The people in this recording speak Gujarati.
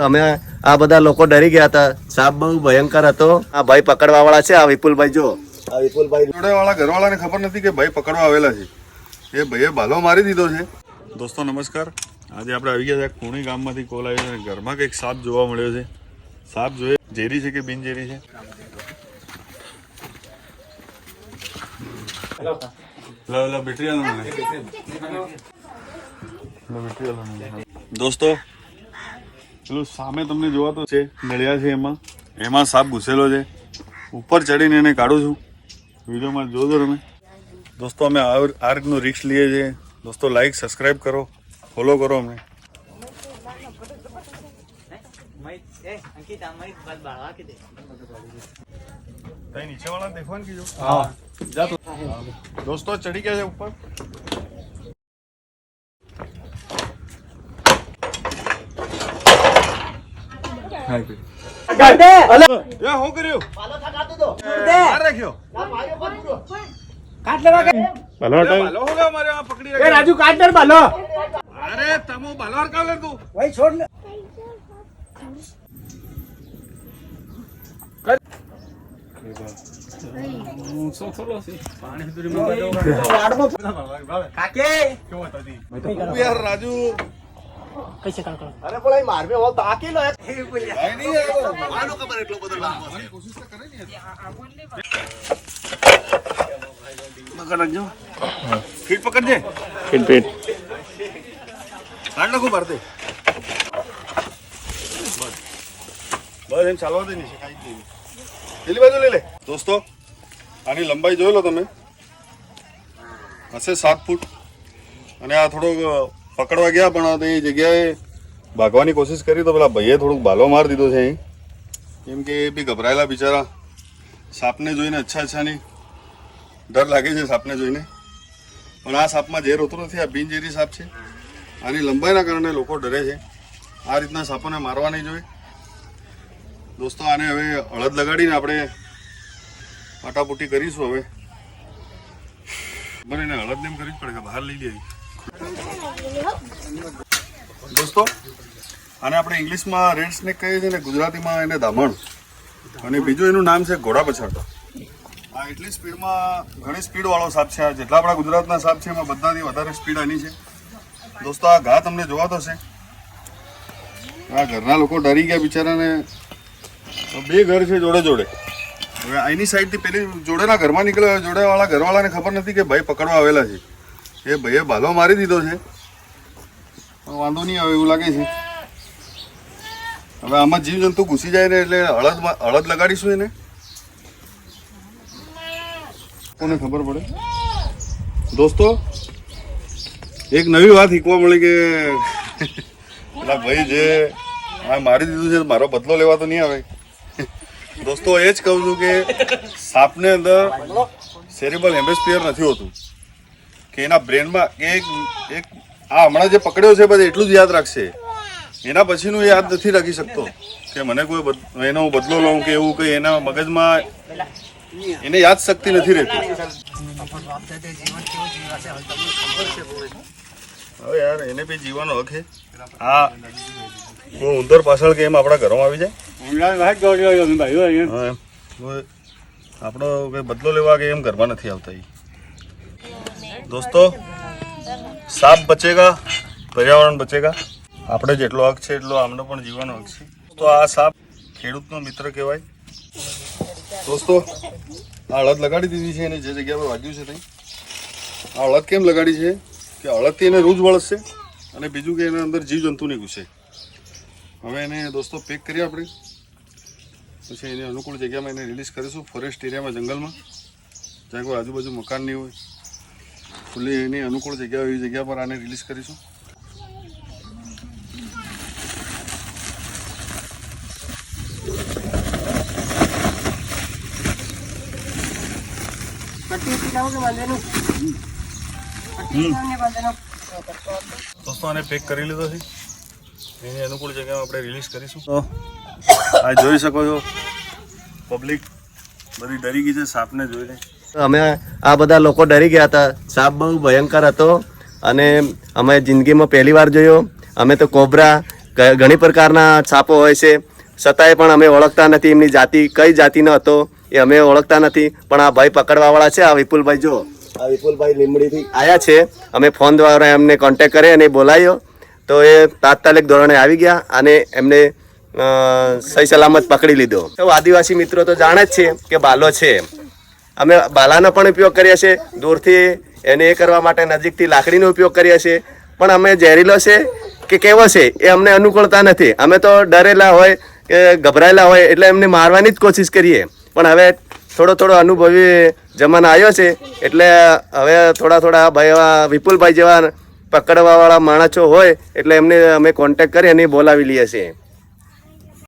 અમે આ બધા લોકો ડરી ગયા હતા. સાપ બહુ ભયંકર હતો. આ ભાઈ પકડવા વાળા છે. આ વિપુલભાઈ જો, આ વિપુલભાઈ જોડે વાળા ઘરવાળાને ખબર નથી કે ભાઈ પકડવા આવેલા છે. એ ભાઈએ ભાલો મારી દીધો છે. દોસ્તો નમસ્કાર. આજે આપણે આવી ગયા છે કુણી ગામમાંથી કોલ આવ્યો છે. ઘરમાં કંઈક સાપ જોવા મળ્યો છે. સાપ જોઈએ ઝેરી છે કે બિનઝેરી છે. દોસ્તો પેલું સામે તમને જોવાતો છે નળિયા છે, એમાં સાપ ઘૂસેલો છે. ઉપર ચડીને એને કાઢું છું. વિડીયોમાં જોજો તમે. દોસ્તો અમે આ રીતનું રિસ્ક લઈએ છીએ. દોસ્તો લાઈક સબસ્ક્રાઈબ કરો, ફોલો કરો અમને. નીચે વાળા દેખવાનું કીધું. દોસ્તો ચડી ગયા છે ઉપર. શું કર્યું? રાજુ કાટ દે બાલો. અરે તમો બાલો હરકાવ લે તું. ભાઈ છોડ ને. યાર રાજુ कैसे काल करो? અરે પણ માર મે હોલ તાકી લો. ભાઈ નહીં આનો ખબર એટલો બધો લાંબો છે. કોશિશ તો કરે ને. પકડ રાખજો. ફીટ પકડજે. ફીટ કાઢ નાખું ભારતે. બસ એમ ચાલવા દે નહીં કાંઈ જ નહીં. પેલી બાજુ લઈ લે. દોસ્તો આની લંબાઈ જોઈ લો તમે. હશે 7 ફૂટ. અને આ થોડોક પકડવા ગયા પણ એ જગ્યાએ ભાગવાની કોશિશ કરી તો પેલા ભાઈએ થોડુંક ભાલો મારી દીધો છે અહીં. કેમ કે એ બી ગભરાયેલા બિચારા. સાપને જોઈને અચ્છાની ડર લાગે છે સાપને જોઈને. પણ આ સાપમાં ઝેર હોતું નથી. આ બિનઝેરી સાપ છે. આની લંબાઈના કારણે લોકો ડરે છે. આ રીતના સાપોને મારવા નહીં જોઈએ. દોસ્તો આને હવે હળદ લગાડીને આપણે પાટાપુટી કરીશું. હવે મને એને હળદ એમ કરવી જ પડે કે બહાર લઈ લઈએ. દોસ્તો આને આપણે ઇંગ્લિશમાં રેડ સ્નેક કહીએ છીએ ને ગુજરાતીમાં એને દામણ. અને બીજું એનું નામ છે ઘોડા પછાડતા. આ એટલી સ્પીડમાં ઘણી સ્પીડવાળો સાપ છે. આ જેટલા આપણા ગુજરાતના સાપ છે એમાં બધાથી વધારે સ્પીડ આની છે. દોસ્તો આ ઘા તમને જોવાતો હશે. આ ઘરના લોકો ડરી ગયા બિચારાને. 2 ઘર છે જોડે જોડે. હવે આની સાઈડથી પેલી જોડેના ઘરમાં નીકળ્યો. જોડેવાળા ઘરવાળાને ખબર નથી કે ભાઈ પકડવા આવેલા છે. એ ભાઈએ ભાલો મારી દીધો છે. વાંધો નહીં આવે એવું લાગે છે. હવે આમાં જીવજંતુ ઘૂસી જાય ને એટલે હળદ લગાડીશું એને. કોને ખબર પડે. દોસ્તો એક નવી વાત શીખવા મળી કે પેલા ભાઈ જે આ મારી દીધું છે મારો બદલો લેવા તો નહીં આવે. દોસ્તો એ જ કહું છું કે સાપને અંદર સેરેબ્રલ હેમિસ્ફિયર નથી હોતું કે એના બ્રેનમાં એક આ હમણાં જે પકડ્યો છે બધે એટલું જ યાદ રાખશે. એના પછીનું યાદ નથી રાખી શકતો કે મને કોઈ એનો હું બદલો લઉં કે એવું કંઈ. એના મગજમાં એને યાદ શક્તિ નથી રહેતી. હવે યાર એને બી જીવવાનો હક છે. હા હું ઉંદર પાછળ કે એમ આપણા ઘરોમાં આવી જાય. આપણો કંઈ બદલો લેવા કે એમ ઘરમાં નથી આવતા. દોસ્તો સાપ બચેગા પર્યાવરણ બચેગા. આપણે જેટલો હક છે એટલો આમનો પણ જીવવાનો હક છે. તો આ સાપ ખેડૂતનો મિત્ર કહેવાય. દોસ્તો આ હળદ લગાડી દીધી છે. એને જે જગ્યા પર વાગ્યું છે ત્યાં આ હળદ કેમ લગાડી છે કે હળદથી એને રૂજ વળશે અને બીજું કે એના અંદર જીવજંતુ નહીં ઘૂસે. હવે એને દોસ્તો પેક કરીએ આપણે. પછી એને અનુકૂળ જગ્યામાં એને રિલીઝ કરીશું. ફોરેસ્ટ એરિયામાં, જંગલમાં, જ્યાં કોઈ આજુબાજુ મકાન નહીં હોય. ખુલ્લી એની અનુકૂળ જગ્યા એવી જગ્યા પર આને રિલીઝ કરીશું. દોસ્તો આને પેક કરી લીધો છે. એની અનુકૂળ જગ્યામાં આપણે રિલીઝ કરીશું. તો આ જોઈ શકો છો પબ્લિક બધી ડરી ગઈ છે સાપને જોઈને. અમે આ બધા લોકો ડરી ગયા હતા. સાપ બહુ ભયંકર હતો અને અમે જિંદગીમાં પહેલી વાર જોયો. અમે તો કોબરા ઘણી પ્રકારના સાપો હોય છે, છતાંય પણ અમે ઓળખતા નથી એમની જાતિ કઈ જાતિનો હતો એ અમે ઓળખતા નથી. પણ આ ભાઈ પકડવાવાળા છે, આ વિપુલભાઈ જો, આ વિપુલભાઈ લીંબડીથી આવ્યા છે. અમે ફોન દ્વારા એમને કોન્ટેક્ટ કરી અને બોલાવ્યો તો એ તાત્કાલિક ધોરણે આવી ગયા અને એમને સહી સલામત પકડી લીધો. તો આદિવાસી મિત્રો તો જાણે જ છે કે બાલો છે. અમે બાલાનો પણ ઉપયોગ કરીએ છીએ, દૂરથી એને એ કરવા માટે નજીકથી લાકડીનો ઉપયોગ કરીએ છીએ. પણ અમે ઝેરીલો છે કે કેવો છે એ અમને અનુકૂળતા નથી. અમે તો ડરેલા હોય કે ગભરાયેલા હોય એટલે એમને મારવાની જ કોશિશ કરીએ. પણ હવે થોડો અનુભવી જમાનો આવ્યો છે એટલે હવે થોડા ભાઈ એવા વિપુલભાઈ જેવા પકડવાવાળા માણસો હોય એટલે એમને અમે કોન્ટેક્ટ કરી અને બોલાવી લઈએ છીએ.